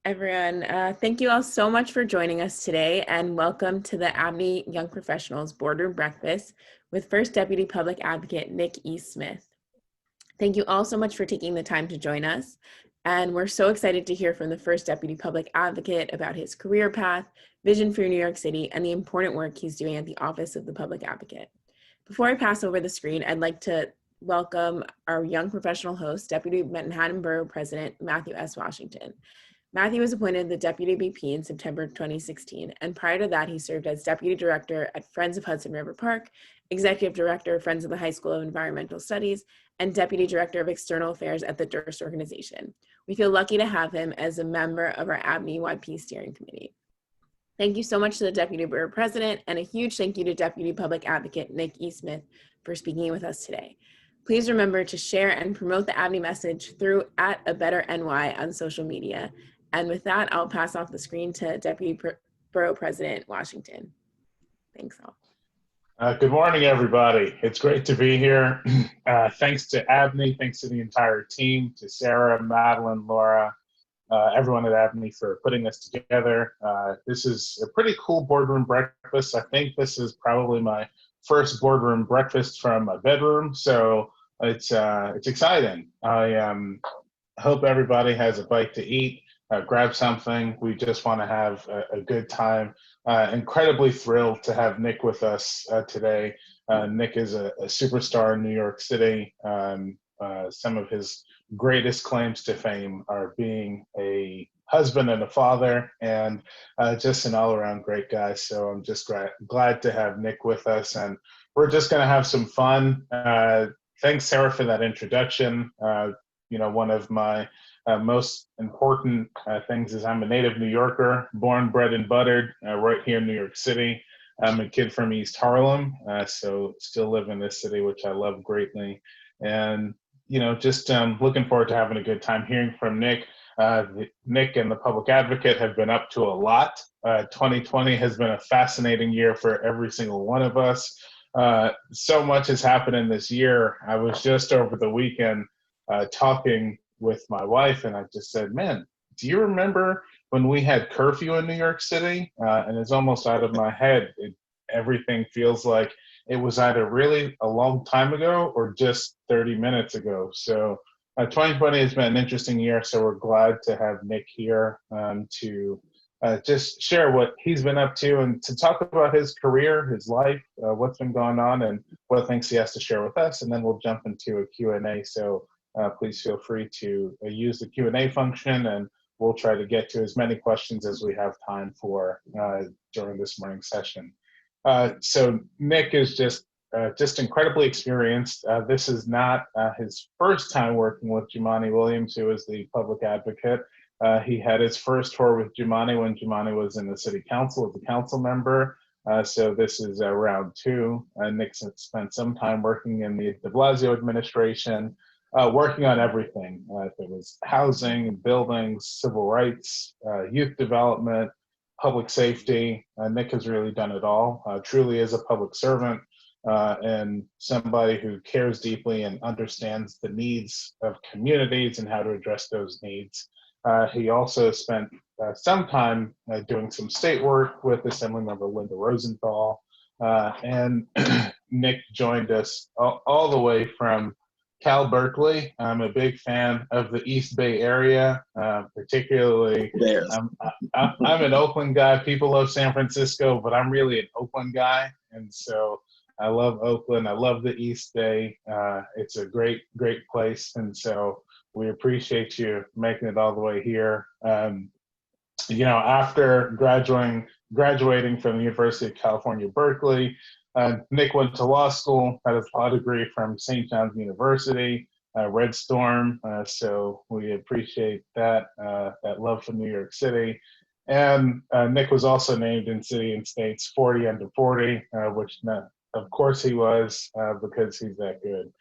Everyone. Thank you all so much for joining us today, and welcome to the ABNY Young Professionals Boardroom Breakfast with First Deputy Public Advocate Nick E. Smith. Thank you all so much for taking the time to join us, and we're so excited to hear from the First Deputy Public Advocate about his career path, vision for New York City, and the important work he's doing at the Office of the Public Advocate. Before I pass over the screen, I'd like to welcome our young professional host, Deputy Manhattan Borough President Matthew S. Washington. Matthew was appointed the Deputy BP in September 2016, and prior to that, he served as Deputy Director at Friends of Hudson River Park, Executive Director, Friends of the High School of Environmental Studies, and Deputy Director of External Affairs at the Durst Organization. We feel lucky to have him as a member of our ABNY YP Steering Committee. Thank you so much to the Deputy Borough President, and a huge thank you to Deputy Public Advocate Nick E. Smith for speaking with us today. Please remember to share and promote the ABNY message through @ABetterNY on social media. And with that, I'll pass off the screen to Deputy Borough President Washington. Thanks all. Good morning, everybody. It's great to be here. Thanks to ABNY, thanks to the entire team, to Sarah, Madeline, Laura, everyone at ABNY for putting this together. This is a pretty cool boardroom breakfast. I think this is probably my first boardroom breakfast from my bedroom, so it's exciting. I hope everybody has a bite to eat. Grab something. We just want to have a good time. Incredibly thrilled to have Nick with us today. Nick is a superstar in New York City. Some of his greatest claims to fame are being a husband and a father, and just an all-around great guy. So I'm just glad to have Nick with us, and we're just going to have some fun. Thanks, Sarah, for that introduction. One of my most important things is I'm a native New Yorker, born, bred, and buttered right here in New York City. I'm a kid from East Harlem, so still live in this city, which I love greatly. And, just looking forward to having a good time hearing from Nick. Nick and the Public Advocate have been up to a lot. 2020 has been a fascinating year for every single one of us. So much has happened in this year. I was just over the weekend talking with my wife, and I just said, man, do you remember when we had curfew in New York City? And it's almost out of my head. Everything feels like it was either really a long time ago or just 30 minutes ago. So 2020 has been an interesting year, so we're glad to have Nick here to just share what he's been up to and to talk about his career, his life, what's been going on, and what things he has to share with us. And then we'll jump into a Q&A. So please feel free to use the Q&A function, and we'll try to get to as many questions as we have time for during this morning's session. So Nick is just incredibly experienced. This is not his first time working with Jumaane Williams, who is the public advocate. He had his first tour with Jumaane when Jumaane was in the city council as a council member. So this is round two. Nick spent some time working in the de Blasio administration, working on everything. If it was housing, buildings, civil rights, youth development, public safety. Nick has really done it all. Truly is a public servant and somebody who cares deeply and understands the needs of communities and how to address those needs. He also spent some time doing some state work with Assemblymember Linda Rosenthal. And Nick joined us all the way from Cal Berkeley. I'm a big fan of the East Bay area, particularly. I'm an Oakland guy. People love San Francisco, but I'm really an Oakland guy. And so I love Oakland. I love the East Bay. It's a great, great place. And so we appreciate you making it all the way here. After graduating from the University of California, Berkeley, Nick went to law school, had his law degree from St. John's University, Red Storm. So we appreciate that love for New York City. And Nick was also named in City and State's 40 Under 40, which of course he was because he's that good.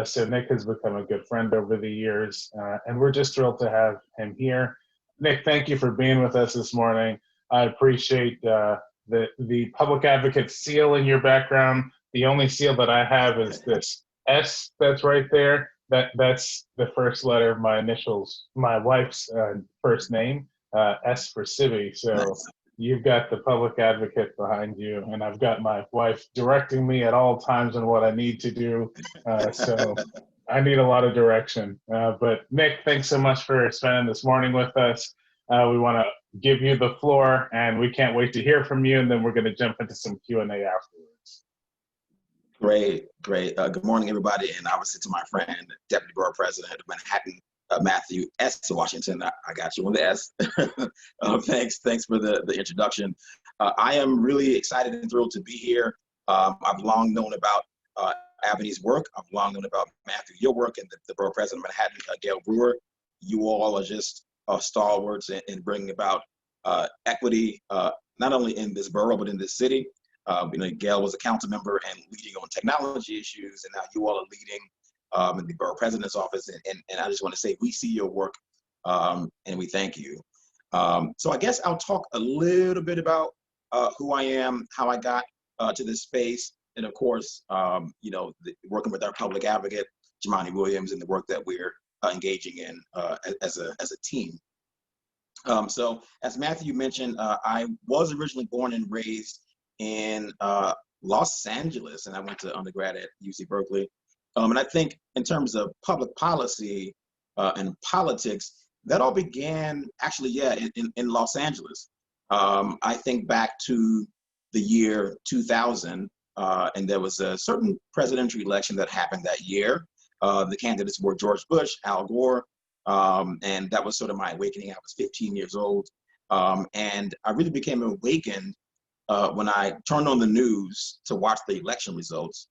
So Nick has become a good friend over the years, and we're just thrilled to have him here. Nick, thank you for being with us this morning. I appreciate the public advocate seal in your background. The only seal that I have is this S that's right there. That's the first letter of my initials, my wife's first name. S for Civi. So Nice. you've got the public advocate behind you, and I've got my wife directing me at all times on what I need to do. So I need a lot of direction. But Nick, thanks so much for spending this morning with us. We want to give you the floor, and we can't wait to hear from you. And then we're going to jump into some Q&A afterwards. Great, great. Good morning, everybody. And obviously to my friend, Deputy Borough President of Manhattan, Matthew S. Washington. I got you on the S. Thanks for the introduction. I am really excited and thrilled to be here. I've long known about ABNY's work. I've long known about Matthew, your work, and the Borough President of Manhattan, Gail Brewer. You all are just stalwarts in bringing about equity, not only in this borough, but in this city. Gail was a council member and leading on technology issues, and now you all are leading in the borough president's office. And I just want to say we see your work, and we thank you. So I guess I'll talk a little bit about who I am, how I got to this space, and of course, working with our public advocate, Jamani Williams, and the work that we're engaging in as a team. So as Matthew mentioned, I was originally born and raised in Los Angeles, and I went to undergrad at UC Berkeley. And I think in terms of public policy and politics, that all began actually, in Los Angeles. I think back to the year 2000, and there was a certain presidential election that happened that year. The candidates were George Bush, Al Gore, and that was sort of my awakening. I was 15 years old, and I really became awakened when I turned on the news to watch the election results,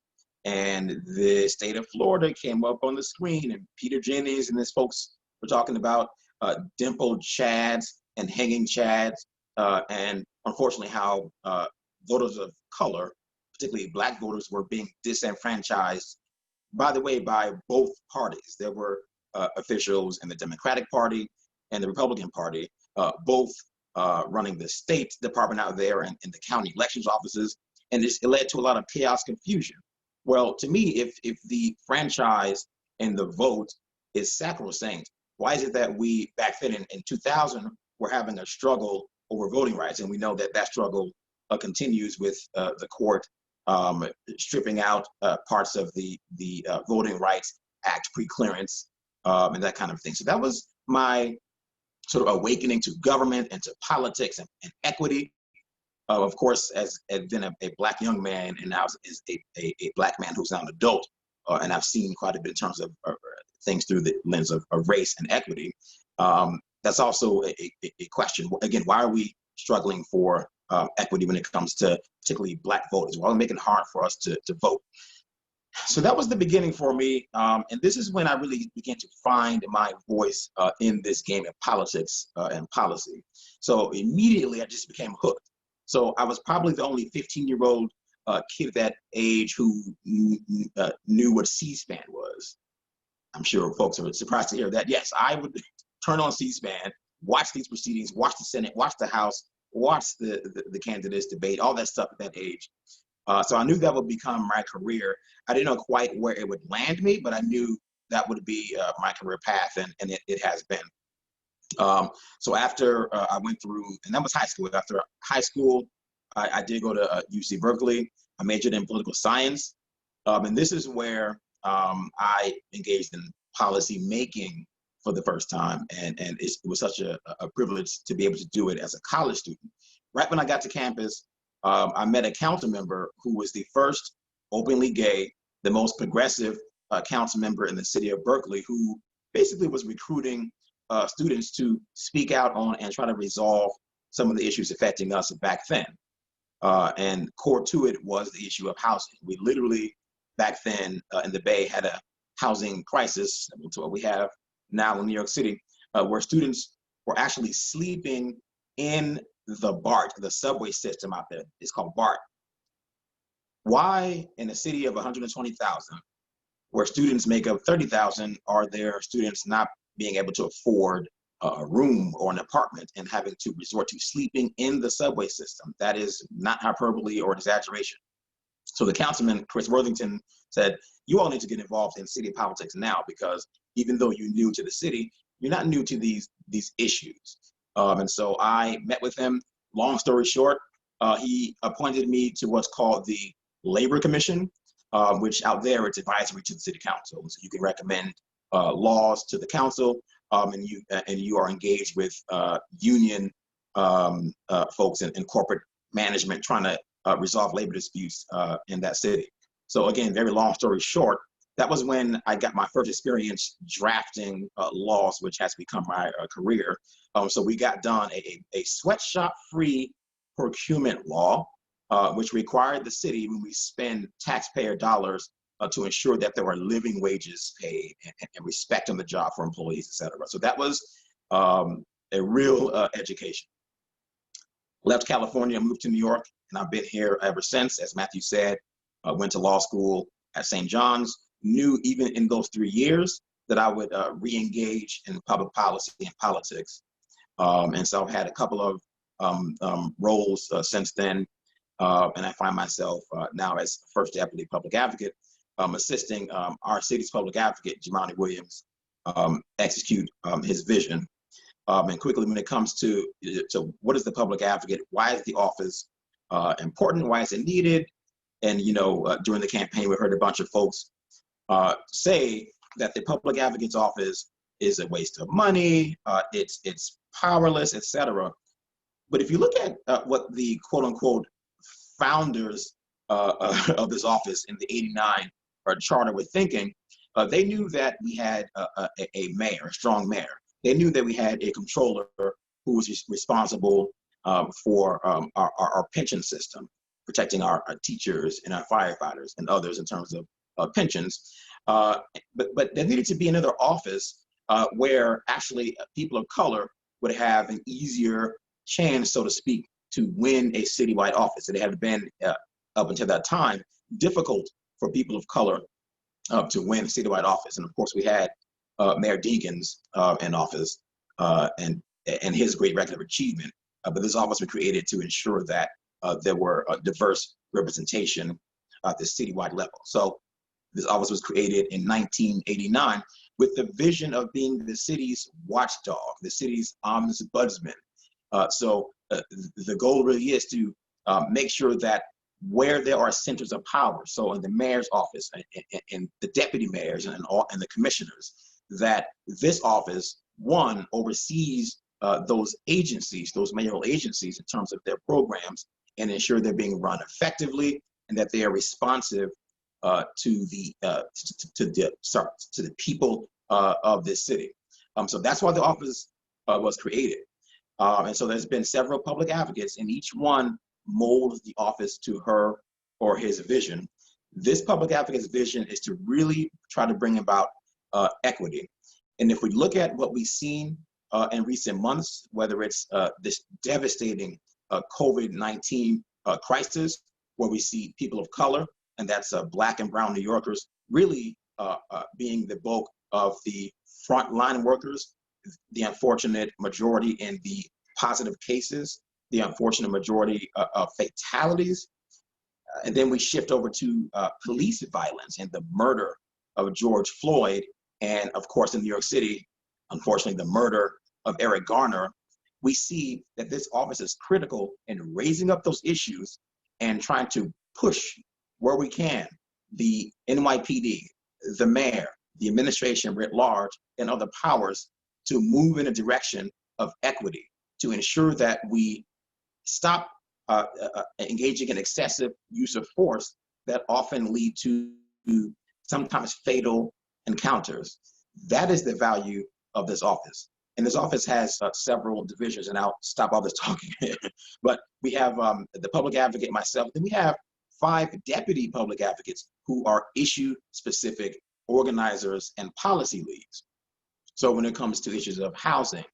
and the state of Florida came up on the screen, and Peter Jennings and his folks were talking about dimpled chads and hanging chads, and unfortunately how voters of color, particularly Black voters, were being disenfranchised, by the way, by both parties. There were officials in the Democratic Party and the Republican Party, both running the state department out there and the county elections offices, and it led to a lot of chaos, confusion. Well, to me, if the franchise and the vote is sacrosanct, why is it that we back then in 2000 were having a struggle over voting rights, and we know that struggle continues with the court stripping out parts of the Voting Rights Act pre-clearance and that kind of thing. So that was my sort of awakening to government and to politics and equity. Of course, as then a Black young man, and now is a Black man who's now an adult, and I've seen quite a bit in terms of things through the lens of race and equity. That's also a question. Again, why are we struggling for equity when it comes to particularly Black voters? Why are we making it hard for us to vote? So that was the beginning for me. And this is when I really began to find my voice in this game of politics and policy. So immediately I just became hooked. So I was probably the only 15-year-old kid at that age who knew what C-SPAN was. I'm sure folks are surprised to hear that. Yes, I would turn on C-SPAN, watch these proceedings, watch the Senate, watch the House, watch the candidates debate, all that stuff at that age. So I knew that would become my career. I didn't know quite where it would land me, but I knew that would be my career path, and it has been. So after I went through, and that was high school. After high school, I did go to UC Berkeley. I majored in political science. And this is where I engaged in policy making for the first time. And it was such a privilege to be able to do it as a college student. Right when I got to campus, I met a council member who was the first openly gay, the most progressive council member in the city of Berkeley, who basically was recruiting students to speak out on and try to resolve some of the issues affecting us back then. And core to it was the issue of housing. We literally, back then in the Bay, had a housing crisis, to what we have now in New York City, where students were actually sleeping in the BART, the subway system out there. It's called BART. Why in a city of 120,000, where students make up 30,000, are there students not being able to afford a room or an apartment and having to resort to sleeping in the subway system? That is not hyperbole or exaggeration. So the councilman, Chris Worthington, said, you all need to get involved in city politics now, because even though you're new to the city, you're not new to these issues. And so I met with him. Long story short, he appointed me to what's called the Labor Commission, which out there it's advisory to the city council. So you can recommend laws to the council, and you are engaged with union folks and corporate management trying to resolve labor disputes in that city. So again, very long story short, that was when I got my first experience drafting laws, which has become my career. So we got done a sweatshop-free procurement law, which required the city, when we spend taxpayer dollars, to ensure that there were living wages paid and respect on the job for employees, et cetera. So that was a real education. Left California, moved to New York, and I've been here ever since. As Matthew said, went to law school at St. John's. Knew even in those 3 years that I would re-engage in public policy and politics. And so I've had a couple of roles since then. And I find myself now as first deputy public advocate, assisting our city's public advocate, Jamani Williams, execute his vision. And quickly, when it comes to what is the public advocate, why is the office important, why is it needed? And during the campaign, we heard a bunch of folks say that the public advocate's office is a waste of money, it's powerless, etc. But if you look at what the quote unquote founders of this office in the '89 charter were thinking, they knew that we had a mayor, a strong mayor. They knew that we had a controller who was responsible for our pension system, protecting our teachers and our firefighters and others in terms of pensions. But there needed to be another office where actually people of color would have an easier chance, so to speak, to win a citywide office. It had been, up until that time, difficult for people of color to win a citywide office. And of course, we had Mayor Deakins in office and his great record of achievement. But this office was created to ensure that there were a diverse representation at the citywide level. So this office was created in 1989 with the vision of being the city's watchdog, the city's ombudsman. So the goal really is to make sure that where there are centers of power, so in the mayor's office and the deputy mayors and the commissioners, that this office, one, oversees those agencies, those mayoral agencies in terms of their programs, and ensure they're being run effectively and that they are responsive to the people of this city. So that's why the office was created. And so there's been several public advocates, and each one molds the office to her or his vision. This public advocate's vision is to really try to bring about equity. And if we look at what we've seen in recent months, whether it's this devastating COVID-19 crisis, where we see people of color, and that's Black and brown New Yorkers, really being the bulk of the frontline workers, the unfortunate majority in the positive cases, the unfortunate majority of fatalities. And then we shift over to police violence and the murder of George Floyd. And of course, in New York City, unfortunately, the murder of Eric Garner. We see that this office is critical in raising up those issues and trying to push where we can the NYPD, the mayor, the administration writ large, and other powers to move in a direction of equity, to ensure that we stop engaging in excessive use of force that often lead to sometimes fatal encounters. That is the value of this office. And this office has several divisions, and I'll stop all this talking. But we have the public advocate, myself, then we have 5 deputy public advocates who are issue-specific organizers and policy leads. So when it comes to issues of housing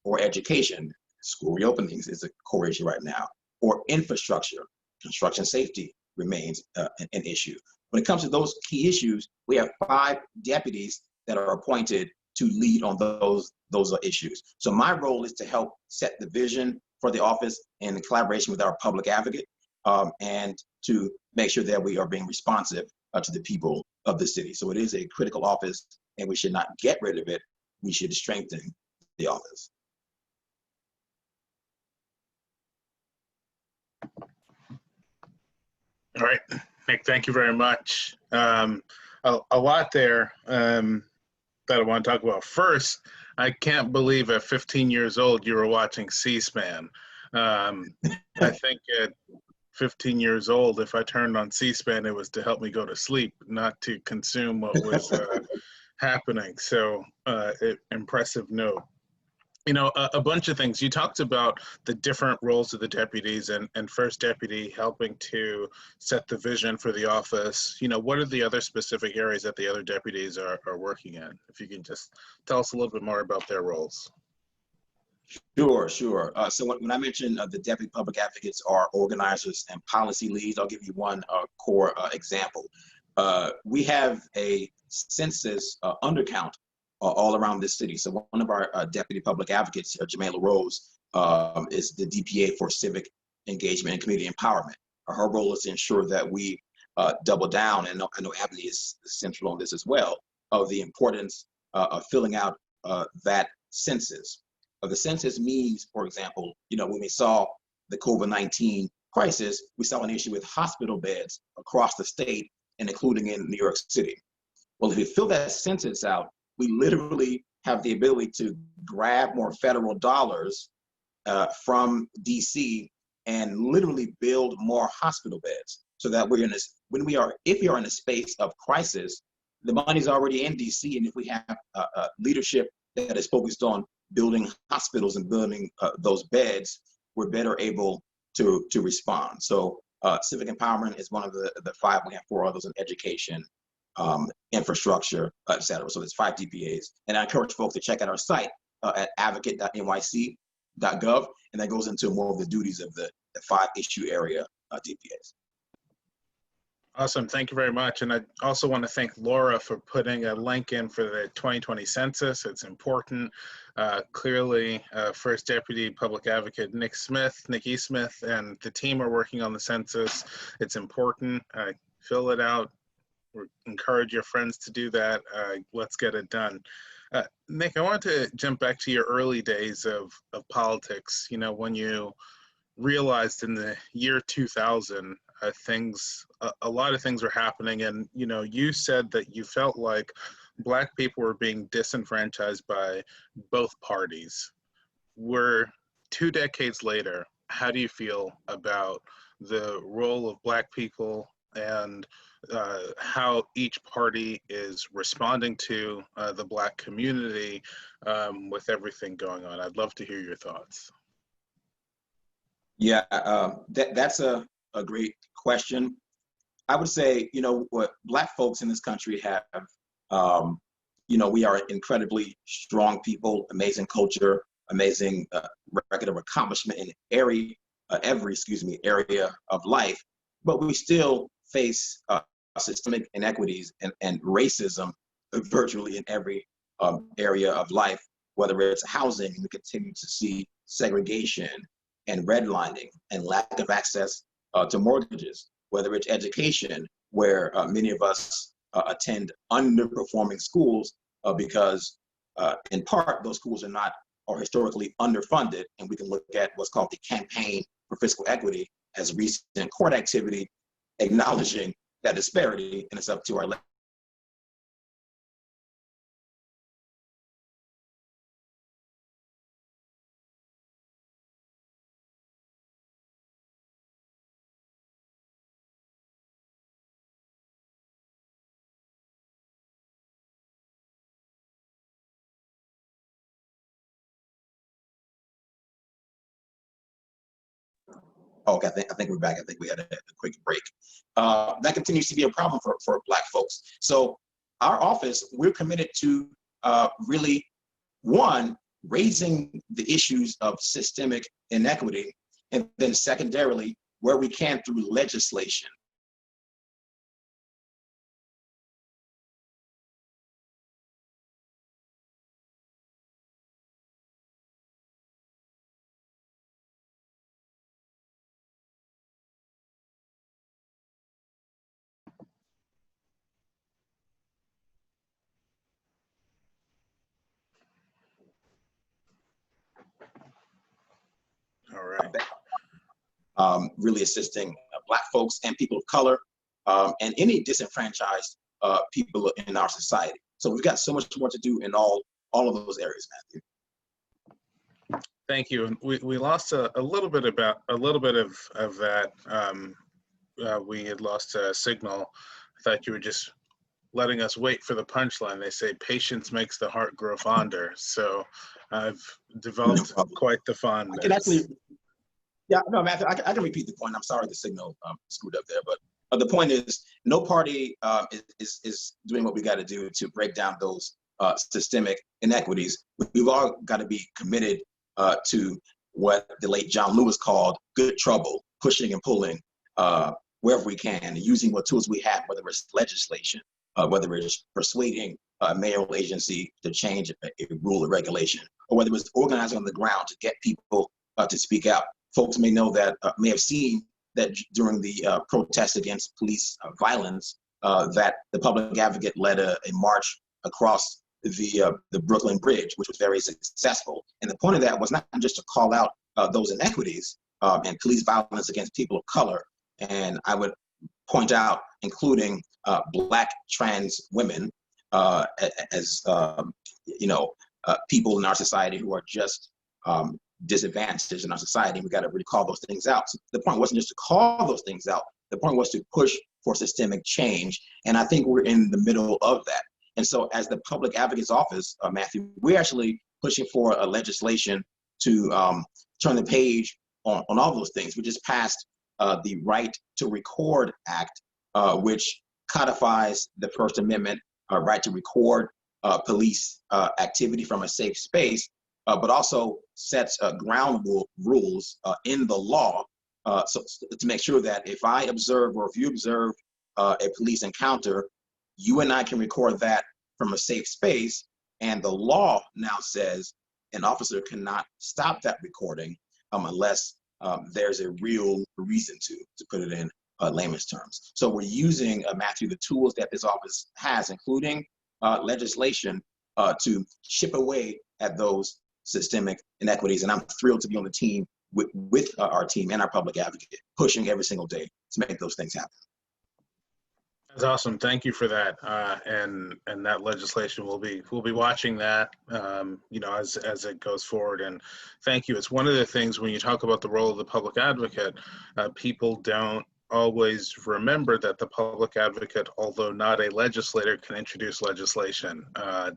or education, school reopenings is a core issue right now, or infrastructure, construction safety remains an issue. When it comes to those key issues, we have 5 deputies that are appointed to lead on those issues. So my role is to help set the vision for the office in collaboration with our public advocate, and to make sure that we are being responsive to the people of the city. So it is a critical office, and we should not get rid of it. We should strengthen the office. All right, Nick, thank you very much. A lot there that I want to talk about. First, I can't believe at 15 years old you were watching C-SPAN. I think at 15 years old, if I turned on C-SPAN, it was to help me go to sleep, not to consume what was happening. So impressive note. You know, a bunch of things. You talked about the different roles of the deputies and first deputy helping to set the vision for the office. You know, what are the other specific areas that the other deputies are working in? If you can just tell us a little bit more about their roles. Sure, sure. So when I mentioned the deputy public advocates are organizers and policy leads, I'll give you one core example. We have a census undercount all around this city. So one of our deputy public advocates, Jamela Rose, is the DPA for civic engagement and community empowerment. Her role is to ensure that we double down, and I know ABNY is central on this as well, of the importance of filling out that census. The census means, for example, you know, when we saw the COVID-19 crisis, we saw an issue with hospital beds across the state and including in New York City. Well, if you fill that census out, we literally have the ability to grab more federal dollars from DC and literally build more hospital beds so that we're in this, if you're in a space of crisis, the money's already in DC. And if we have leadership that is focused on building hospitals and building those beds, we're better able to respond. So civic empowerment is one of the five. We have four others in education, infrastructure, et cetera. So there's 5 DPAs. And I encourage folks to check out our site at advocate.nyc.gov, and that goes into more of the duties of the 5 issue area DPAs. Awesome, thank you very much. And I also want to thank Laura for putting a link in for the 2020 census. It's important. Clearly, First Deputy Public Advocate Nick E. Smith, and the team are working on the census. It's important. Fill it out. Encourage your friends to do that. Let's get it done. Nick, I want to jump back to your early days of politics. You know, when you realized in the year 2000, a lot of things were happening, and you know, you said that you felt like Black people were being disenfranchised by both parties. We're 2 decades later. How do you feel about the role of Black people and how each party is responding to the Black community with everything going on? I'd love to hear your thoughts. Yeah, that's a great question. I would say, you know, what Black folks in this country have, you know, we are incredibly strong people, amazing culture, amazing record of accomplishment in every area of life, but we still face systemic inequities and racism virtually in every area of life, whether it's housing, we continue to see segregation and redlining and lack of access to mortgages, whether it's education, where many of us attend underperforming schools because in part those schools are historically underfunded, and we can look at what's called the Campaign for Fiscal Equity as recent court activity acknowledging that disparity, and it's up to our Okay, I think we're back. I think we had a quick break. That continues to be a problem for Black folks. So our office, we're committed to really, one, raising the issues of systemic inequity, and then secondarily, where we can through legislation. All right. Really assisting Black folks and people of color, and any disenfranchised people in our society. So we've got so much more to do in all of those areas, Matthew. Thank you. And we lost a little bit of that. We had lost a signal. I thought you were just letting us wait for the punchline. They say patience makes the heart grow fonder. So I've developed quite the fondness. I can actually, yeah, no, Matthew, I can repeat the point. I'm sorry the signal screwed up there, but the point is no party is doing what we got to do to break down those systemic inequities. We've all got to be committed to what the late John Lewis called good trouble, pushing and pulling wherever we can, and using what tools we have, whether it's legislation, whether it's persuading a mayoral agency to change a rule or regulation, or whether it's organizing on the ground to get people to speak out. Folks may know that, may have seen that during the protests against police violence, that the public advocate led a march across the Brooklyn Bridge, which was very successful. And the point of that was not just to call out those inequities and police violence against people of color. And I would point out, including Black trans women as people in our society who are just disadvantaged in our society. We got to really call those things out. So the point wasn't just to call those things out. The point was to push for systemic change. And I think we're in the middle of that. And so as the Public Advocate's Office, Matthew, we're actually pushing for a legislation to turn the page on all those things. We just passed the Right to Record Act, which codifies the First Amendment right to record police activity from a safe space, but also sets ground rules in the law so to make sure that if I observe or if you observe a police encounter, you and I can record that from a safe space, and the law now says an officer cannot stop that recording unless there's a real reason to put it in layman's terms. So we're using, Matthew, the tools that this office has, including legislation, to chip away at those systemic inequities. And I'm thrilled to be on the team with our team and our public advocate, pushing every single day to make those things happen. That's awesome. Thank you for that. And that legislation, we'll be watching that, as it goes forward. And thank you. It's one of the things when you talk about the role of the public advocate, people don't always remember that the public advocate, although not a legislator, can introduce legislation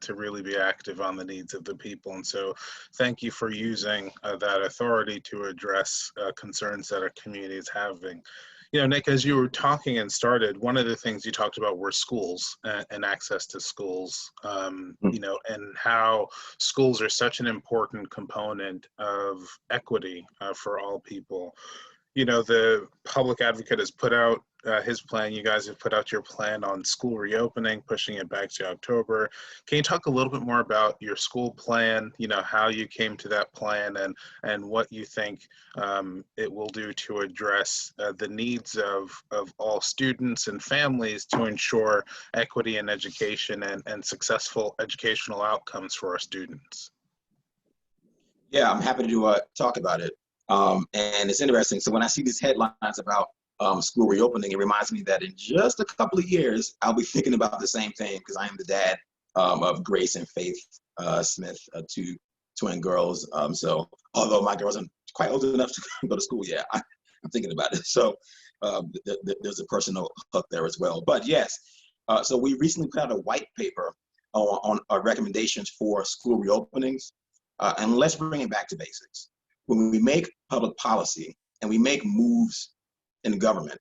to really be active on the needs of the people. And so thank you for using that authority to address concerns that our community is having. Nick, as you were talking and started, one of the things you talked about were schools and access to schools, and how schools are such an important component of equity for all people. The public advocate has put out his plan. You guys have put out your plan on school reopening, pushing it back to October. Can you talk a little bit more about your school plan, how you came to that plan and what you think it will do to address the needs of all students and families to ensure equity in education and successful educational outcomes for our students? Yeah, I'm happy to talk about it. And it's interesting. So when I see these headlines about school reopening, it reminds me that in just a couple of years, I'll be thinking about the same thing because I am the dad of Grace and Faith Smith, two twin girls. So although my girls aren't quite old enough to go to school yet, I'm thinking about it. So there's a personal hook there as well. But yes, so we recently put out a white paper on our recommendations for school reopenings. And let's bring it back to basics. When we make public policy and we make moves in government,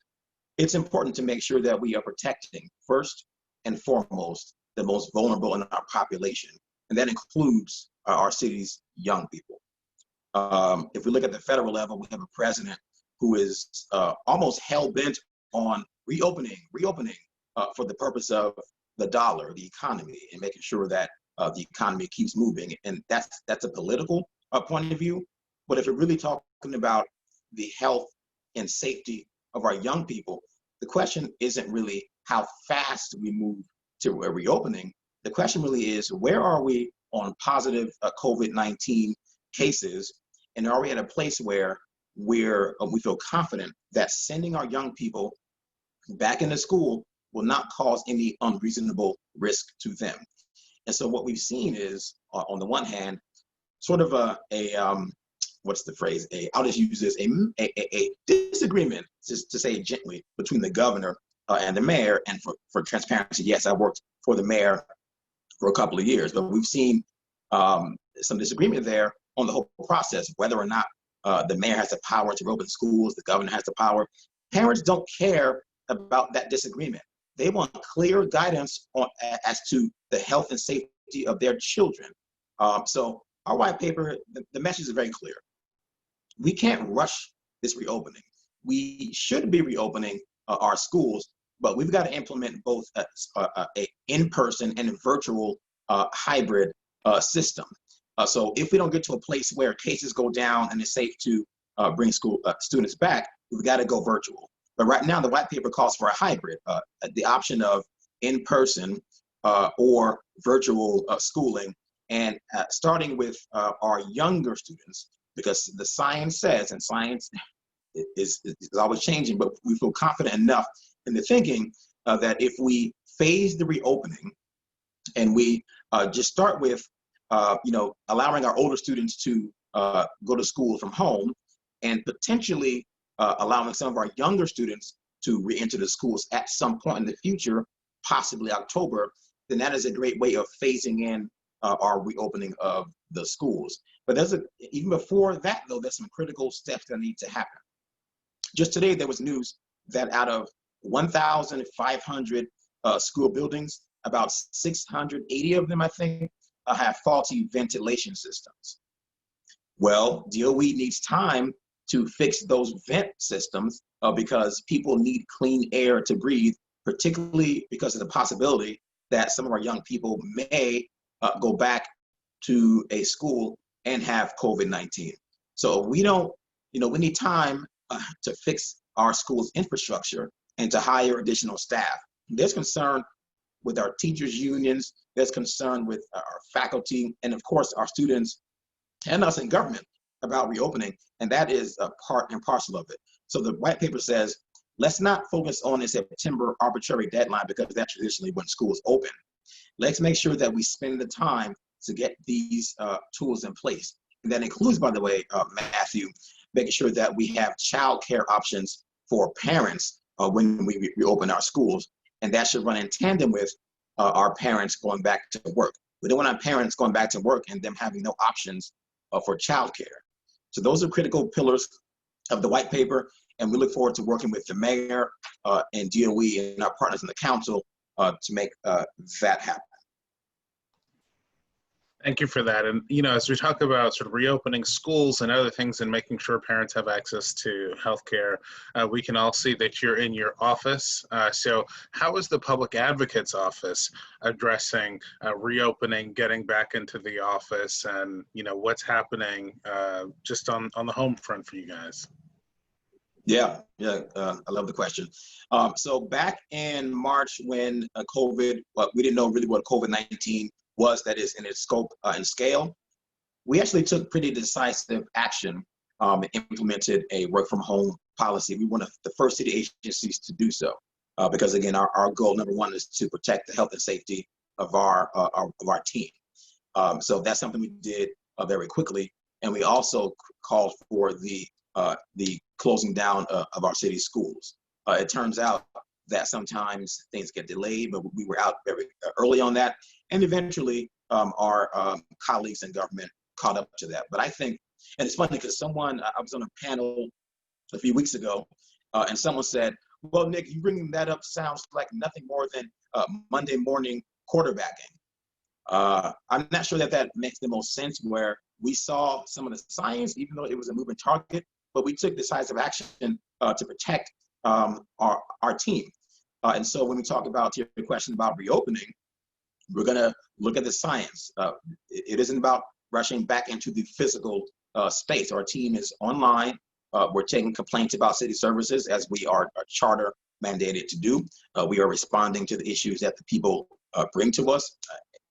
it's important to make sure that we are protecting first and foremost the most vulnerable in our population, and that includes our city's young people. If we look at the federal level, we have a president who is almost hell-bent on reopening for the purpose of the dollar, the economy, and making sure that the economy keeps moving. And that's a political point of view. But if we're really talking about the health and safety of our young people, the question isn't really how fast we move to a reopening. The question really is, where are we on positive COVID-19 cases? And are we at a place where we feel confident that sending our young people back into school will not cause any unreasonable risk to them. And so what we've seen is, on the one hand, sort of what's the phrase? I'll just use this, a disagreement, just to say it gently, between the governor and the mayor. And for transparency, yes, I worked for the mayor for a couple of years, but we've seen some disagreement there on the whole process, whether or not the mayor has the power to reopen schools, the governor has the power. Parents don't care about that disagreement. They want clear guidance as to the health and safety of their children. So our white paper, the message is very clear. We can't rush this reopening. We should be reopening our schools, but we've got to implement both a in-person and a virtual hybrid system. So if we don't get to a place where cases go down and it's safe to bring students back, we've got to go virtual. But right now, the white paper calls for a hybrid, the option of in-person or virtual schooling, and starting with our younger students, because the science says, and science is always changing, but we feel confident enough in the thinking that if we phase the reopening and we just start with allowing our older students to go to school from home, and potentially allowing some of our younger students to re-enter the schools at some point in the future, possibly October, then that is a great way of phasing in our reopening of the schools. But even before that, though, there's some critical steps that need to happen. Just today, there was news that out of 1,500 school buildings, about 680 of them, I think, have faulty ventilation systems. Well, DOE needs time to fix those vent systems because people need clean air to breathe, particularly because of the possibility that some of our young people may go back to a school and have COVID-19. So we need time to fix our schools' infrastructure and to hire additional staff. There's concern with our teachers' unions, there's concern with our faculty, and of course our students and us in government about reopening, and that is a part and parcel of it. So the white paper says, let's not focus on a September arbitrary deadline because that's traditionally when schools open. Let's make sure that we spend the time to get these tools in place. And that includes, by the way, Matthew, making sure that we have childcare options for parents when we reopen our schools. And that should run in tandem with our parents going back to work. We don't want our parents going back to work and them having no options for childcare. So those are critical pillars of the white paper, and we look forward to working with the mayor and DOE and our partners in the council to make that happen. Thank you for that. And, as we talk about sort of reopening schools and other things and making sure parents have access to healthcare, we can all see that you're in your office. So how is the public advocate's office addressing reopening, getting back into the office, and, what's happening just on the home front for you guys? Yeah, I love the question. So back in March when we didn't know really what COVID-19 was, that is in its scope and scale, we actually took pretty decisive action and implemented a work from home policy. We were one of the first city agencies to do so because again, our goal number one is to protect the health and safety of our team. So that's something we did very quickly. And we also called for the closing down of our city schools. It turns out that sometimes things get delayed, but we were out very early on that. And eventually our colleagues in government caught up to that. But I think, and it's funny because I was on a panel a few weeks ago and someone said, well, Nick, you bringing that up sounds like nothing more than Monday morning quarterbacking. I'm not sure that makes the most sense, where we saw some of the science, even though it was a moving target, but we took decisive action to protect our team. And so when we talk about your question about reopening, we're going to look at the science. It isn't about rushing back into the physical space. Our team is online. We're taking complaints about city services as we are charter mandated to do. We are responding to the issues that the people bring to us,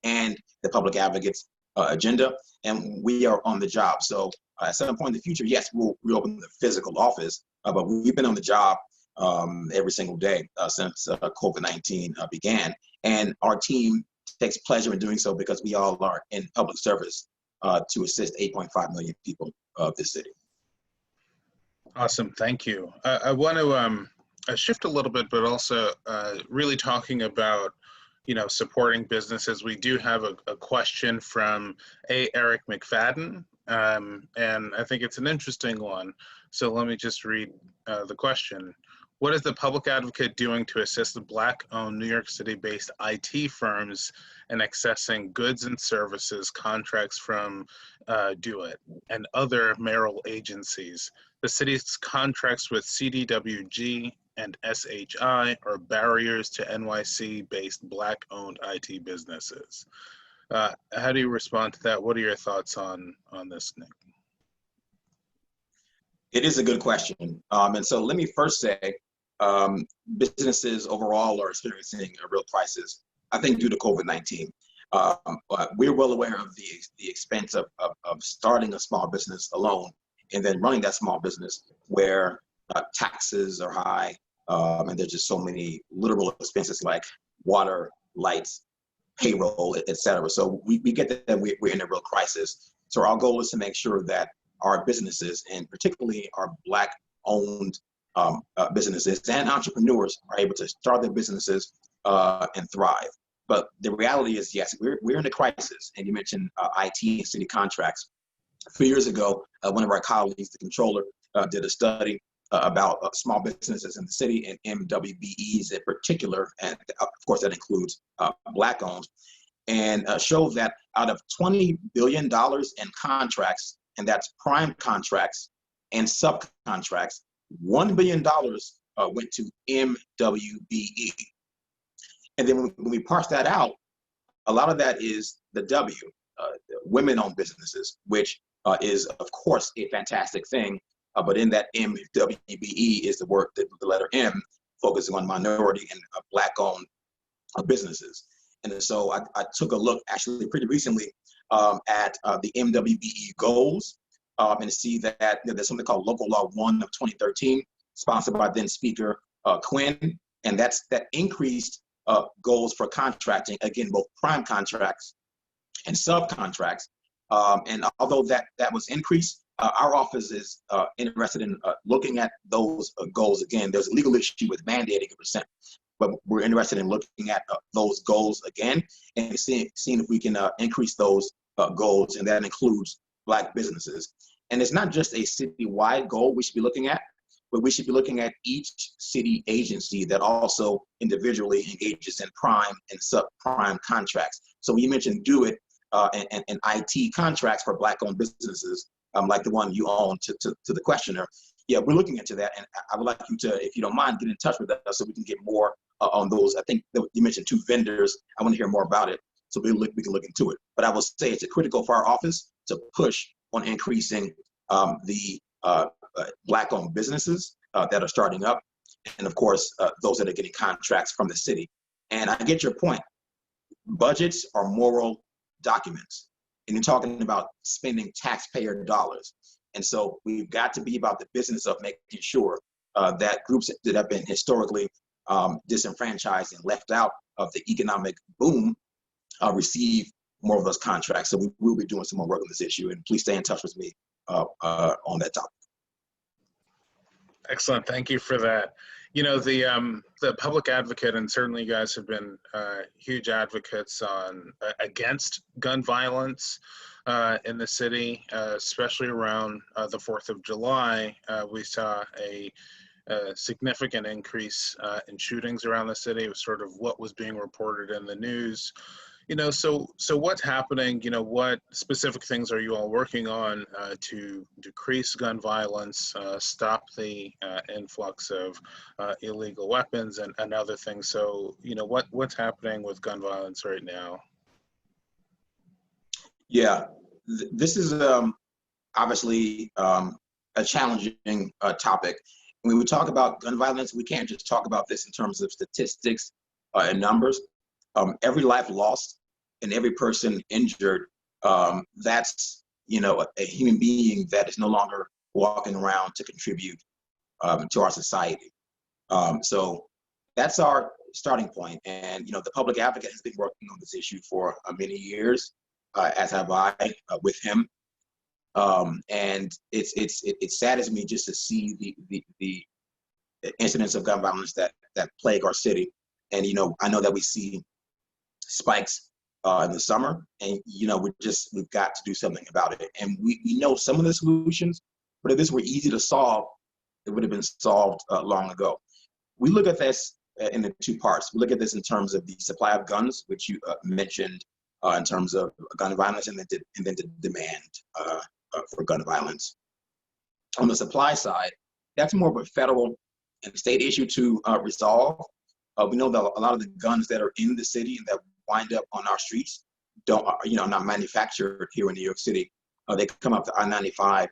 and the public advocates agenda, and we are on the job. So at some point in the future, yes, we'll reopen the physical office, but we've been on the job every single day since COVID-19 began. And our team takes pleasure in doing so because we all are in public service to assist 8.5 million people of this city. Awesome, thank you. I want to shift a little bit, but also really talking about, supporting businesses. We do have a question from Eric McFadden, and I think it's an interesting one. So let me just read the question. What is the public advocate doing to assist the Black-owned New York City-based IT firms in accessing goods and services contracts from Do It and other mayoral agencies? The city's contracts with CDWG and SHI are barriers to NYC-based Black-owned IT businesses. How do you respond to that? What are your thoughts on this, Nick? It is a good question. And so let me first say, businesses overall are experiencing a real crisis, I think, due to COVID-19. We're well aware of the expense of starting a small business alone and then running that small business where taxes are high and there's just so many literal expenses like water, lights, payroll, et cetera. So we get that we're in a real crisis. So our goal is to make sure that our businesses, and particularly our Black-owned businesses and entrepreneurs, are able to start their businesses and thrive. But the reality is, yes, we're in a crisis. And you mentioned IT and city contracts. A few years ago, one of our colleagues, the controller, did a study about small businesses in the city and MWBEs in particular, and of course that includes Black-owned, and showed that out of $20 billion in contracts, and that's prime contracts and subcontracts, $1 billion went to MWBE. And then when we parse that out, a lot of that is the W, women-owned businesses, which is, of course, a fantastic thing. But in that MWBE is the letter M, focusing on minority and Black-owned businesses. And so I took a look actually pretty recently at the MWBE goals and see that there's something called Local Law 1 of 2013, sponsored by then Speaker Quinn. And that increased goals for contracting, again, both prime contracts and subcontracts. And although that was increased, our office is interested in looking at those goals again. There's a legal issue with mandating a %, but we're interested in looking at those goals again and seeing if we can increase those goals, and that includes Black businesses. And it's not just a citywide goal we should be looking at, but we should be looking at each city agency that also individually engages in prime and subprime contracts. So you mentioned Do It and IT contracts for Black-owned businesses, like the one you own to the questioner. Yeah, we're looking into that, and I would like you to, if you don't mind, get in touch with us so we can get more on those. I think that you mentioned 2 vendors. I want to hear more about it, so we can look into it. But I will say it's critical for our office to push on increasing the Black-owned businesses that are starting up, and of course, those that are getting contracts from the city. And I get your point. Budgets are moral documents, and you're talking about spending taxpayer dollars. And so we've got to be about the business of making sure that groups that have been historically disenfranchised and left out of the economic boom receive more of those contracts. So we will be doing some more work on this issue, and please stay in touch with me on that topic. Excellent, thank you for that. You know, the public advocate, and certainly you guys have been huge advocates against gun violence in the city, especially around the 4th of July. We saw a significant increase in shootings around the city. It was sort of what was being reported in the news. You know, so what's happening? You know, what specific things are you all working on to decrease gun violence, stop the influx of illegal weapons and other things? So, you know, what's happening with gun violence right now? Yeah, this is obviously a challenging topic. When we talk about gun violence, we can't just talk about this in terms of statistics and numbers. Every life lost and every person injured That's, a human being that is no longer walking around to contribute to our society. So that's our starting point. And, the public advocate has been working on this issue for many years, as have I with him. And it saddens me just to see the incidents of gun violence that plague our city. And, I know that we see spikes in the summer, and, we've got to do something about it. And we know some of the solutions, but if this were easy to solve, it would have been solved long ago. We look at this in the two parts. We look at this in terms of the supply of guns, which you mentioned, in terms of gun violence, and then the demand for gun violence. On the supply side, that's more of a federal and state issue to resolve. We know that a lot of the guns that are in the city and that wind up on our streets not manufactured here in New York City. They come up the I-95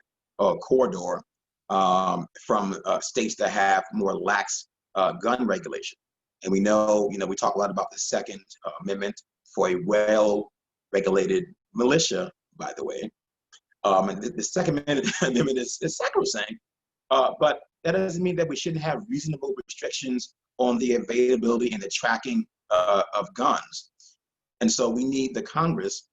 corridor from states that have more lax gun regulation. And we know, we talk a lot about the Second Amendment for a well-regulated militia, by the way. And the Second Amendment is sacrosanct, but that doesn't mean that we shouldn't have reasonable restrictions on the availability and the tracking of guns. And so we need the Congress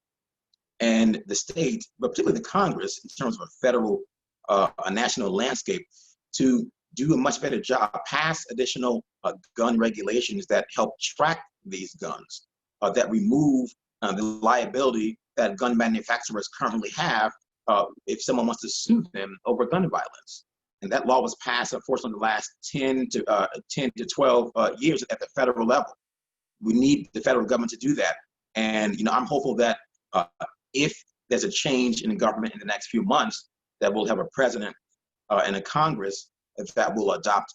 and the state, but particularly the Congress, in terms of a federal, a national landscape, to do a much better job, pass additional gun regulations that help track these guns, that remove the liability that gun manufacturers currently have if someone wants to sue them over gun violence. And that law was passed, unfortunately, the last 10 to 12 years at the federal level. We need the federal government to do that. And I'm hopeful that if there's a change in the government in the next few months, that we'll have a president and a Congress that will adopt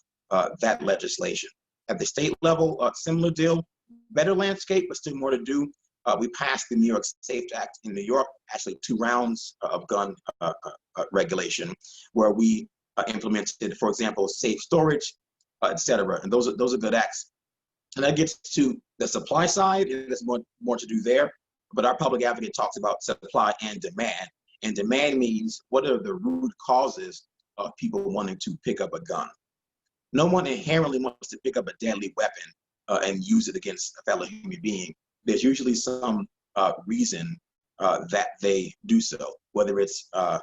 that legislation. At the state level, similar deal, better landscape, but still more to do. We passed the New York SAFE Act in New York, actually 2 rounds of gun regulation, where we implemented, for example, safe storage, et cetera. And those are good acts. And that gets to the supply side. There's more to do there. But our public advocate talks about supply and demand. And demand means, what are the root causes of people wanting to pick up a gun? No one inherently wants to pick up a deadly weapon and use it against a fellow human being. There's usually some reason that they do so, whether it's a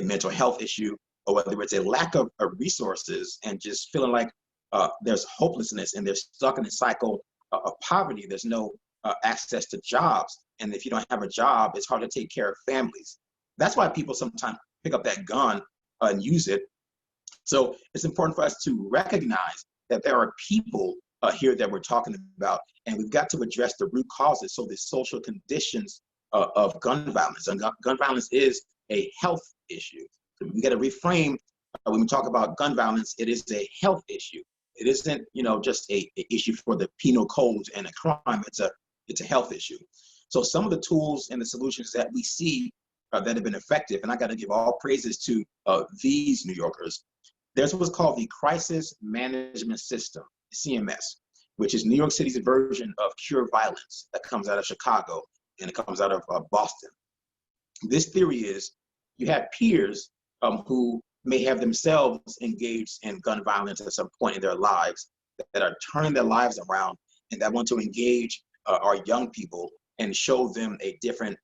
mental health issue, or whether it's a lack of resources and just feeling like there's hopelessness and they're stuck in a cycle of poverty. There's no access to jobs. And if you don't have a job, it's hard to take care of families. That's why people sometimes pick up that gun and use it. So it's important for us to recognize that there are people here that we're talking about, and we've got to address the root causes, so the social conditions of gun violence. And gun violence is a health issue. So we got to reframe when we talk about gun violence. It is a health issue. It isn't, just a issue for the penal codes and a crime. It's a health issue. So some of the tools and the solutions that we see that have been effective, and I got to give all praises to these New Yorkers. There's what's called the Crisis Management System, CMS, which is New York City's version of Cure Violence that comes out of Chicago and it comes out of Boston. This theory is you have peers who may have themselves engaged in gun violence at some point in their lives that are turning their lives around and that want to engage our young people and show them a different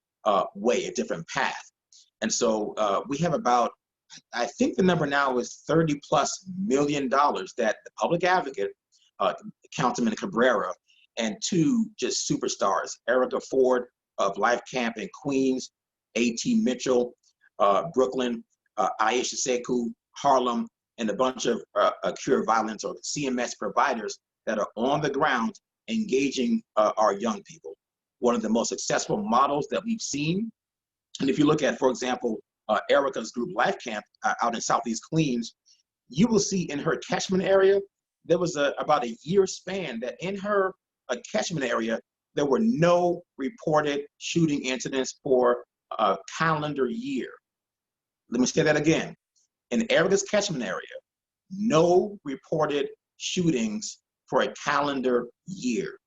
way, a different path. And so we have about, I think the number now is $30+ million that the public advocate, Councilman Cabrera, and 2 just superstars, Erica Ford of Life Camp in Queens, A.T. Mitchell, Brooklyn, Aisha Sekou, Harlem, and a bunch of Cure Violence or CMS providers that are on the ground engaging our young people. One of the most successful models that we've seen. And if you look at, for example, Erica's group Life Camp out in Southeast Queens, you will see in her catchment area, there was about a year span that in her catchment area, there were no reported shooting incidents for a calendar year. Let me say that again. In Erica's catchment area, no reported shootings for a calendar year.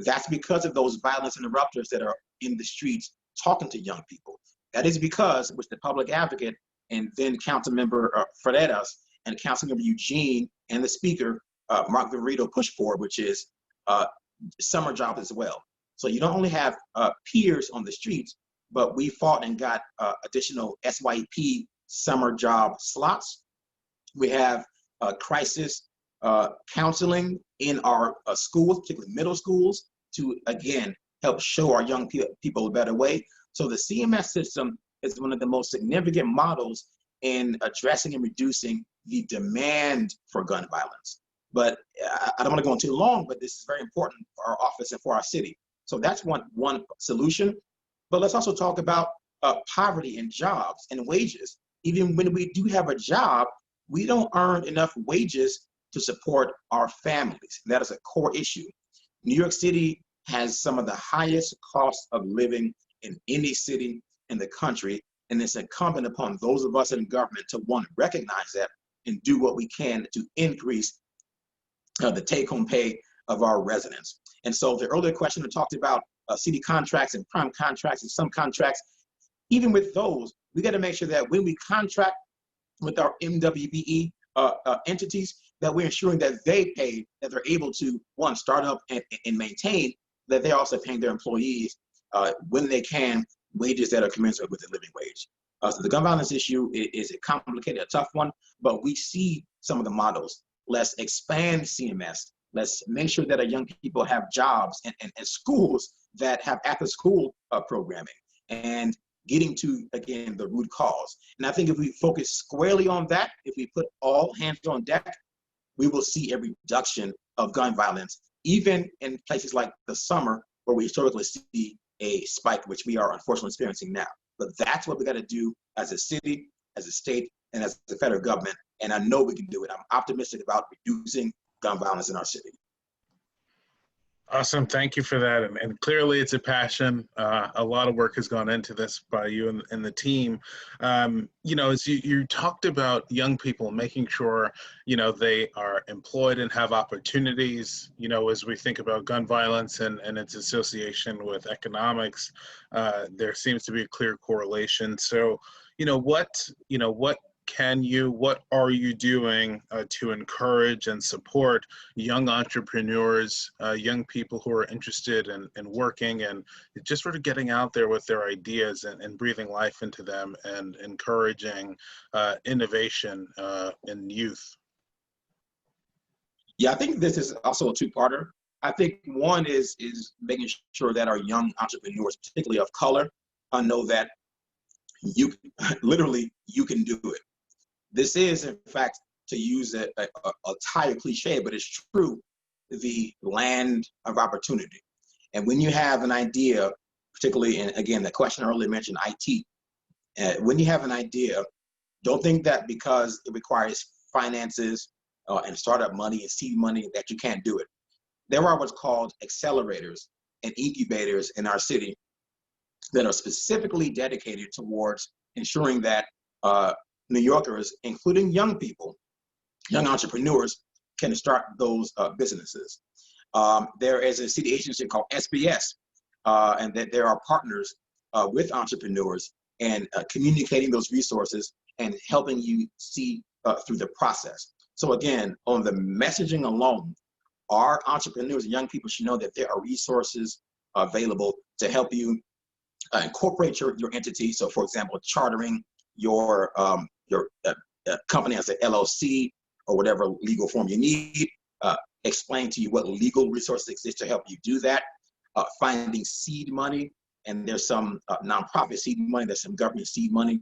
That's because of those violence interrupters that are in the streets talking to young people. That is because with the public advocate and then Councilmember Fredetas and Councilmember Eugene and the speaker, Mark Verito, push forward, which is summer jobs as well. So you don't only have peers on the streets, but we fought and got additional SYP summer job slots. We have crisis counseling in our schools, particularly middle schools, to again help show our young people a better way. So the CMS system is one of the most significant models in addressing and reducing the demand for gun violence. But I don't want to go on too long, but this is very important for our office and for our city. So that's one solution. But let's also talk about poverty and jobs and wages. Even when we do have a job, we don't earn enough wages to support our families. That is a core issue. New York City has some of the highest costs of living in any city in the country, and it's incumbent upon those of us in government to, one, recognize that and do what we can to increase the take-home pay of our residents. And so the earlier question that talked about city contracts and prime contracts and some contracts, even with those, we got to make sure that when we contract with our MWBE entities, that we're ensuring that they pay, that they're able to, one, start up and maintain, that they're also paying their employees when they can, wages that are commensurate with the living wage. So the gun violence issue is a complicated, a tough one, but we see some of the models. Let's expand CMS. Let's make sure that our young people have jobs and schools that have after-school programming and getting to, again, the root cause. And I think if we focus squarely on that, if we put all hands on deck, we will see a reduction of gun violence, even in places like the summer, where we historically see a spike, which we are unfortunately experiencing now. But that's what we got to do as a city, as a state, and as the federal government. And I know we can do it. I'm optimistic about reducing gun violence in our city. Awesome. Thank you for that. And clearly it's a passion. A lot of work has gone into this by you and the team. You know, as you talked about young people, making sure, you know, they are employed and have opportunities, you know, as we think about gun violence and its association with economics, there seems to be a clear correlation. So, what are you doing to encourage and support young entrepreneurs, young people who are interested in working and just sort of getting out there with their ideas and breathing life into them and encouraging innovation in youth? Yeah, I think this is also a two-parter. I think one is making sure that our young entrepreneurs, particularly of color, know that you can do it. This is, in fact, to use a tired cliche, but it's true, the land of opportunity. And when you have an idea, particularly, and again, the question earlier mentioned IT, when you have an idea, don't think that because it requires finances and startup money and seed money that you can't do it. There are what's called accelerators and incubators in our city that are specifically dedicated towards ensuring that New Yorkers, including young people, young entrepreneurs, can start those businesses. There is a city agency called SBS, and that there are partners with entrepreneurs and communicating those resources and helping you see through the process. So again, on the messaging alone, our entrepreneurs and young people should know that there are resources available to help you incorporate your entity. So for example, chartering your company as an LLC or whatever legal form you need, explain to you what legal resources exist to help you do that, finding seed money, and there's some nonprofit seed money, there's some government seed money.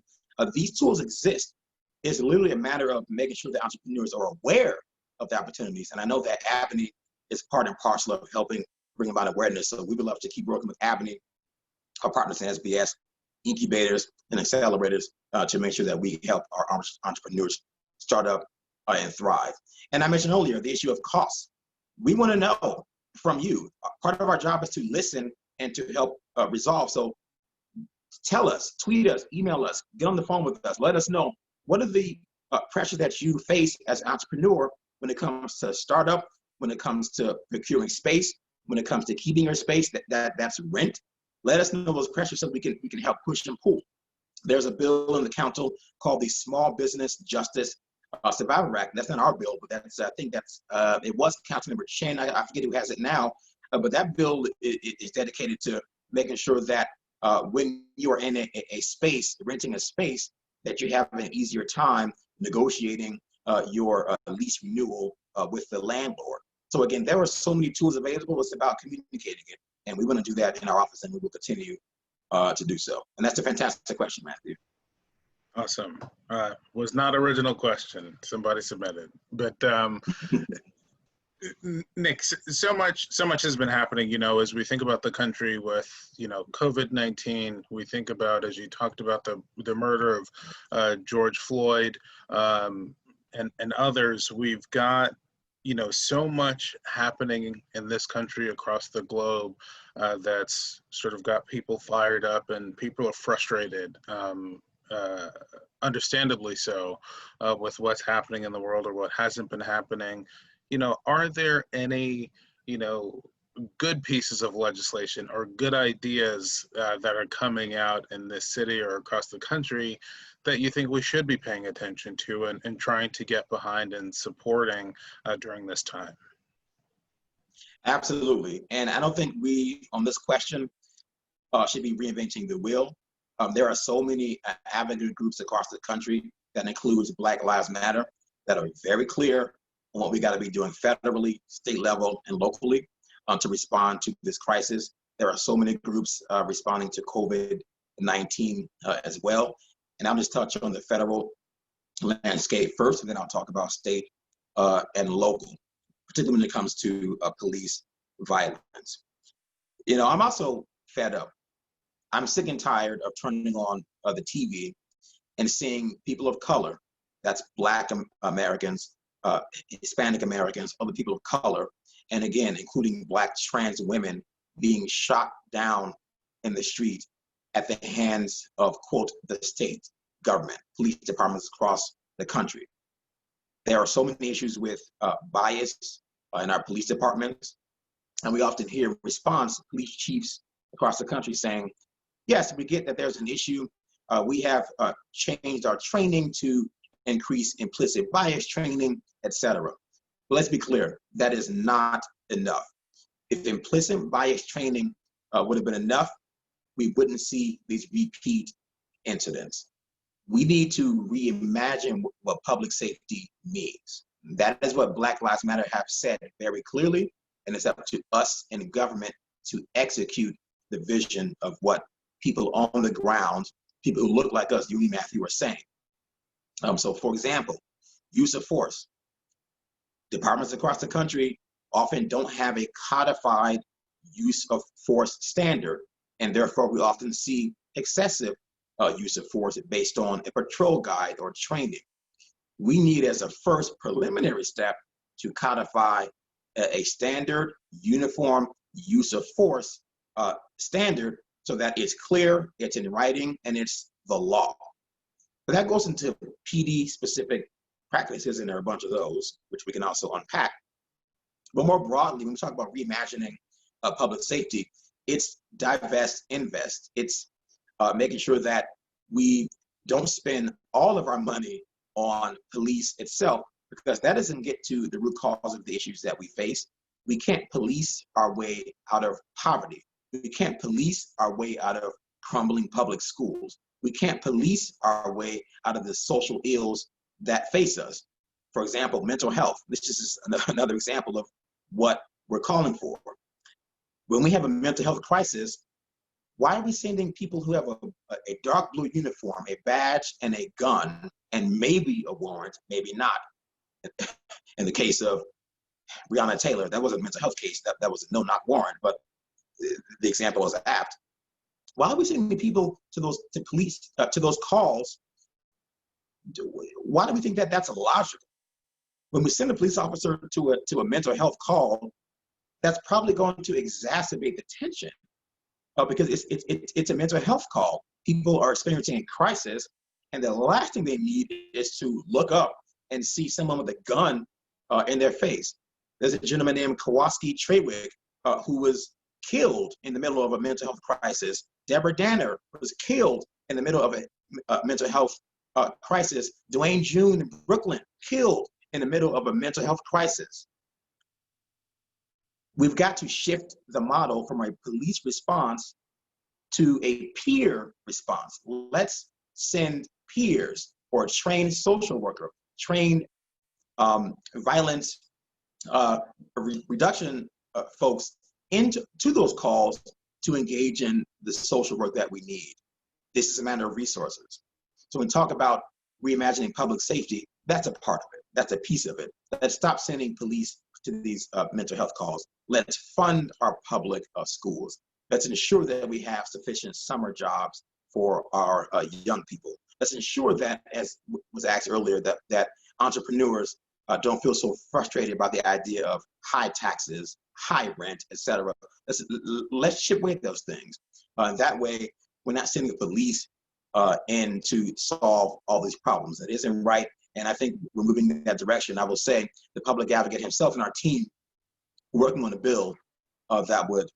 These tools exist. It's literally a matter of making sure that entrepreneurs are aware of the opportunities. And I know that ABNY is part and parcel of helping bring about awareness. So we would love to keep working with ABNY, our partners in SBS, incubators and accelerators to make sure that we help our entrepreneurs start up and thrive. And I mentioned earlier the issue of costs. We want to know from you. Part of our job is to listen and to help resolve. So tell us, tweet us, email us, get on the phone with us. Let us know what are the pressures that you face as an entrepreneur when it comes to startup, when it comes to procuring space, when it comes to keeping your space, that's rent, Let us know those pressures so we can help push and pull. There's a bill in the council called the Small Business Justice Survivor Act. That's not our bill, but that's I think that's it was Councilmember Chen. I forget who has it now, but that bill is dedicated to making sure that when you are in a space, renting a space, that you have an easier time negotiating your lease renewal with the landlord. So again, there are so many tools available. It's about communicating it, and we want to do that in our office, and we will continue to do so. And that's a fantastic question, Matthew. Awesome. Was not original question. Somebody submitted, but Nick, so much has been happening. You know, as we think about the country with COVID-19, we think about, as you talked about, the murder of George Floyd and others. We've got so much happening in this country across the globe that's sort of got people fired up, and people are frustrated. Understandably so, with what's happening in the world or what hasn't been happening. Are there any, good pieces of legislation or good ideas that are coming out in this city or across the country that you think we should be paying attention to and trying to get behind and supporting during this time? Absolutely. And I don't think we, on this question, should be reinventing the wheel. There are so many advocate groups across the country that includes Black Lives Matter that are very clear on what we got to be doing federally, state level, and locally to respond to this crisis. There are so many groups responding to COVID-19 as well. And I'll just touch on the federal landscape first, and then I'll talk about state and local, particularly when it comes to police violence. I'm also fed up. I'm sick and tired of turning on the TV and seeing people of color, that's Black Americans, Hispanic Americans, other people of color, and again, including Black trans women, being shot down in the street at the hands of, quote, the state government, police departments across the country. There are so many issues with bias in our police departments, and we often hear response police chiefs across the country saying, yes, we get that there's an issue. We have changed our training to increase implicit bias training, etc. But let's be clear, that is not enough. If implicit bias training would have been enough, we wouldn't see these repeat incidents. We need to reimagine what public safety means. That is what Black Lives Matter have said very clearly, and it's up to us in government to execute the vision of what people on the ground, people who look like us, you and Matthew, are saying. So for example, use of force. Departments across the country often don't have a codified use of force standard, and therefore we often see excessive use of force based on a patrol guide or training. We need, as a first preliminary step, to codify a standard, uniform use of force standard so that it's clear, it's in writing, and it's the law. But that goes into PD-specific practices, and there are a bunch of those, which we can also unpack. But more broadly, when we talk about reimagining public safety, it's divest, invest. It's making sure that we don't spend all of our money on police itself, because that doesn't get to the root cause of the issues that we face. We can't police our way out of poverty. We can't police our way out of crumbling public schools. We can't police our way out of the social ills that face us. For example, mental health. This is another example of what we're calling for. When we have a mental health crisis, why are we sending people who have a dark blue uniform, a badge, and a gun, and maybe a warrant, maybe not? In the case of Breonna Taylor, that was a mental health case. That was a no-knock warrant, but the example was apt. Why are we sending people to those calls? Why do we think that that's illogical? When we send a police officer to a mental health call, that's probably going to exacerbate the tension because it's a mental health call. People are experiencing a crisis, and the last thing they need is to look up and see someone with a gun in their face. There's a gentleman named Kowalski Trawick who was killed in the middle of a mental health crisis. Deborah Danner was killed in the middle of a mental health crisis. Dwayne June in Brooklyn, killed in the middle of a mental health crisis. We've got to shift the model from a police response to a peer response. Let's send peers or trained social worker, trained violence reduction folks into those calls to engage in the social work that we need. This is a matter of resources. So when we talk about reimagining public safety, that's a part of it. That's a piece of it. Let's stop sending police to these mental health calls. Let's fund our public schools. Let's ensure that we have sufficient summer jobs for our young people. Let's ensure that, as was asked earlier, that entrepreneurs don't feel so frustrated by the idea of high taxes, high rent, et cetera. Let's chip away at those things. That way, we're not sending the police in to solve all these problems. That isn't right. And I think we're moving in that direction. I will say the public advocate himself and our team working on a bill that would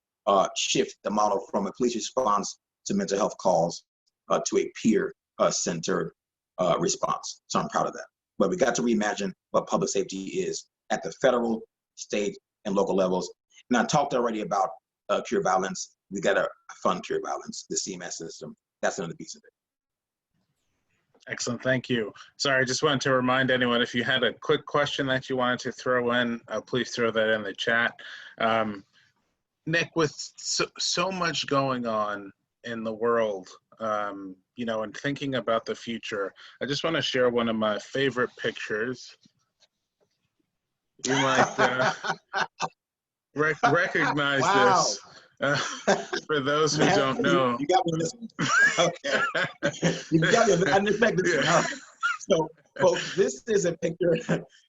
shift the model from a police response to mental health calls to a peer-centered response. So I'm proud of that. But we got to reimagine what public safety is at the federal, state, and local levels. And I talked already about cure violence. We got to fund cure violence, the CMS system. That's another piece of it. Excellent, thank you. Sorry, I just wanted to remind anyone, if you had a quick question that you wanted to throw in, please throw that in the chat. Nick, with so much going on in the world, you know, and thinking about the future, I just want to share one of my favorite pictures. You might recognize this. For those who don't know. You got me on this one. Okay. You got me on this. I didn't expect this one. So, folks, this is a picture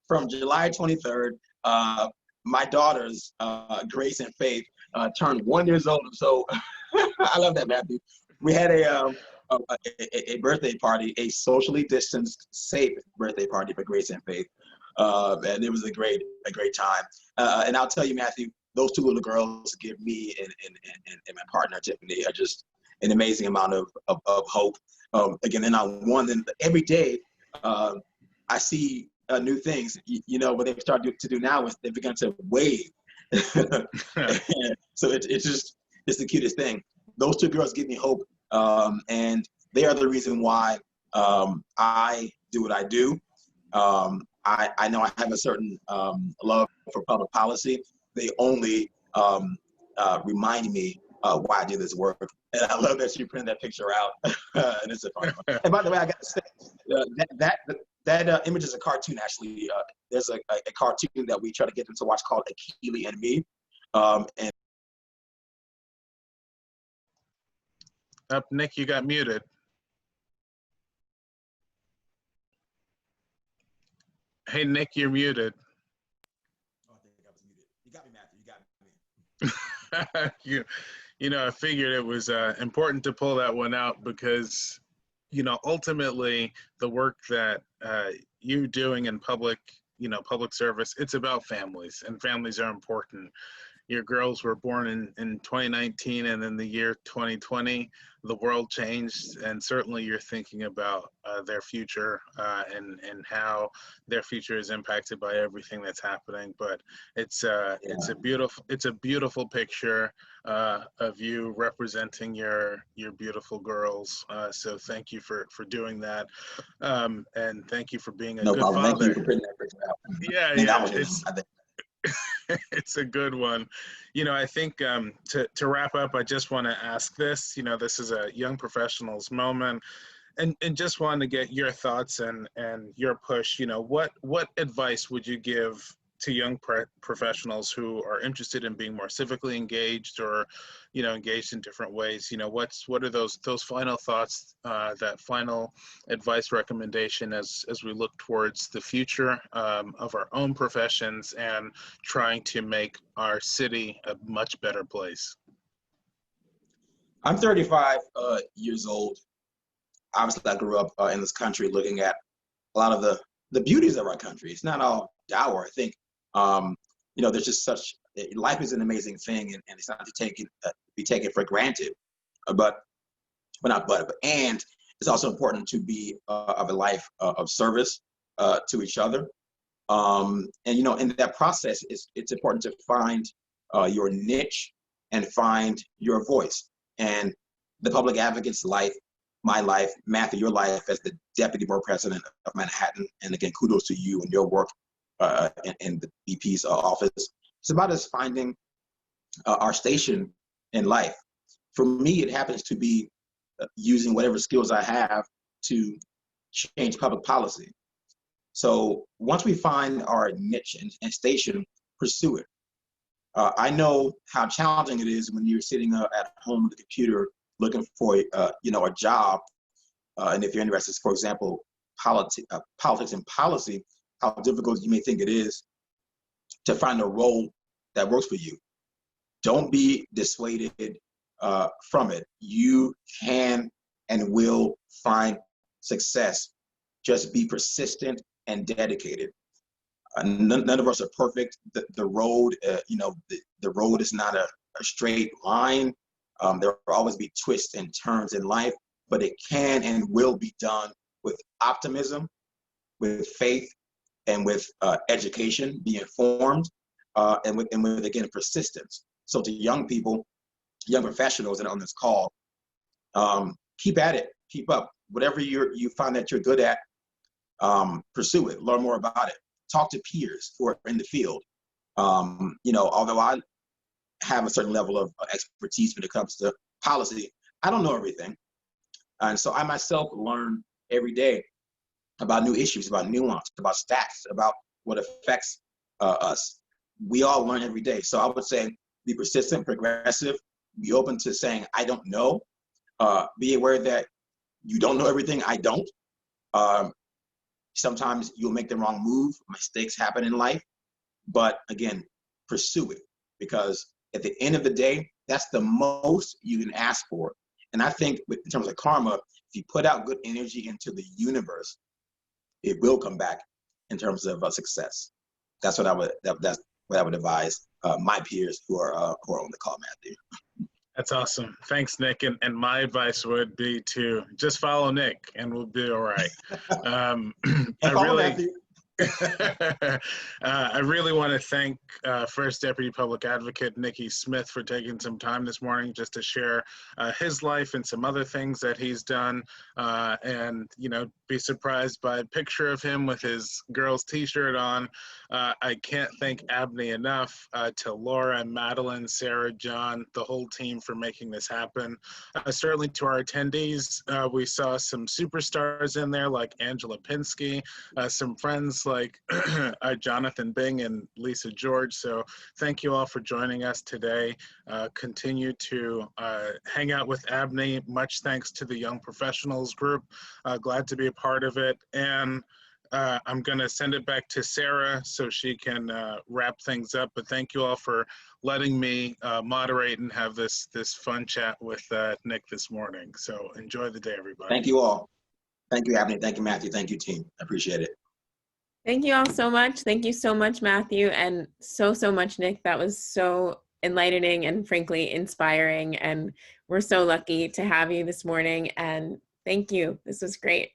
from July 23rd. My daughters, Grace and Faith, turned 1 year old. So I love that, Matthew. We had a birthday party, a socially distanced, safe birthday party for Grace and Faith. And it was a great time. And I'll tell you, Matthew, those two little girls give me and my partner Tiffany are just an amazing amount of hope. Again, and every day I see new things. You know, what they've started to do now is they've begun to wave. So it's the cutest thing. Those two girls give me hope, and they are the reason why I do what I do. I know I have a certain love for public policy. They only remind me why I do this work. And I love that you printed that picture out. And it's a fun one. And by the way, I got to say, that image is a cartoon, actually. There's a cartoon that we try to get them to watch called Achille and Me. And Nick, you got muted. Hey, Nick, you're muted. Oh, I think I was muted. You got me, Matthew. You got me. You know, I figured it was important to pull that one out because, you know, ultimately the work that you're doing in public service, it's about families, and families are important. Your girls were born in 2019, and in the year 2020, the world changed, and certainly you're thinking about their future and how their future is impacted by everything that's happening. But it's a beautiful picture of you representing your beautiful girls. So thank you for doing that, and thank you for being a good father. Thank you for putting that picture out. Yeah. It's a good one. You know, I think to wrap up, I just want to ask this. You know, this is a young professionals moment, and just want to get your thoughts and your push. You know, what advice would you give to young professionals who are interested in being more civically engaged, or, you know, engaged in different ways? You know, what are those final thoughts, that final advice recommendation as we look towards the future of our own professions and trying to make our city a much better place? I'm 35 years old. Obviously, I grew up in this country looking at a lot of the beauties of our country. It's not all dour. I think, you know, there's just such life is an amazing thing, and it's not to be taken for granted. But and it's also important to be of a life of service to each other. And in that process, it's important to find your niche and find your voice. And the public advocate's life, my life, Matthew, your life as the deputy borough president of Manhattan, and again, kudos to you and your work in the BP's office. It's about us finding our station in life. For me, it happens to be using whatever skills I have to change public policy. So once we find our niche and station, pursue it. I know how challenging it is when you're sitting at home with a computer looking for a job. And if you're interested, for example, politics and policy, how difficult you may think it is to find a role that works for you. Don't be dissuaded from it. You can and will find success. Just be persistent and dedicated. None of us are perfect. The road, the road is not a straight line. There will always be twists and turns in life, but it can and will be done with optimism, with faith, and with education, be informed, and with again, persistence. So to young people, young professionals that are on this call, keep at it, keep up. Whatever you find that you're good at, pursue it, learn more about it. Talk to peers who are in the field. Although I have a certain level of expertise when it comes to policy, I don't know everything. And so I myself learn every day about new issues, about nuance, about stats, about what affects us. We all learn every day. So I would say be persistent, progressive, be open to saying, I don't know. Be aware that you don't know everything. I don't. Sometimes you'll make the wrong move. Mistakes happen in life. But again, pursue it, because at the end of the day, that's the most you can ask for. And I think in terms of karma, if you put out good energy into the universe, it will come back in terms of success. That's what I would advise my peers who are on the call, Matthew. That's awesome. Thanks, Nick. And my advice would be to just follow Nick and we'll be all right. Matthew. I really want to thank First Deputy Public Advocate Nicky Smith for taking some time this morning just to share his life and some other things that he's done, and be surprised by a picture of him with his girl's t-shirt on. I can't thank ABNY enough, to Laura, Madeline, Sarah, John, the whole team for making this happen. Certainly to our attendees, we saw some superstars in there like Angela Pinsky, some friends like Jonathan Bing and Lisa George. So thank you all for joining us today. Continue to hang out with ABNY. Much thanks to the Young Professionals group. Glad to be a part of it. And I'm going to send it back to Sarah so she can wrap things up. But thank you all for letting me moderate and have this fun chat with Nick this morning. So enjoy the day, everybody. Thank you all. Thank you, Abney. Thank you, Matthew. Thank you, team. I appreciate it. Thank you all so much. Thank you so much, Matthew, and so much, Nick. That was so enlightening and frankly inspiring. And we're so lucky to have you this morning. And thank you. This was great.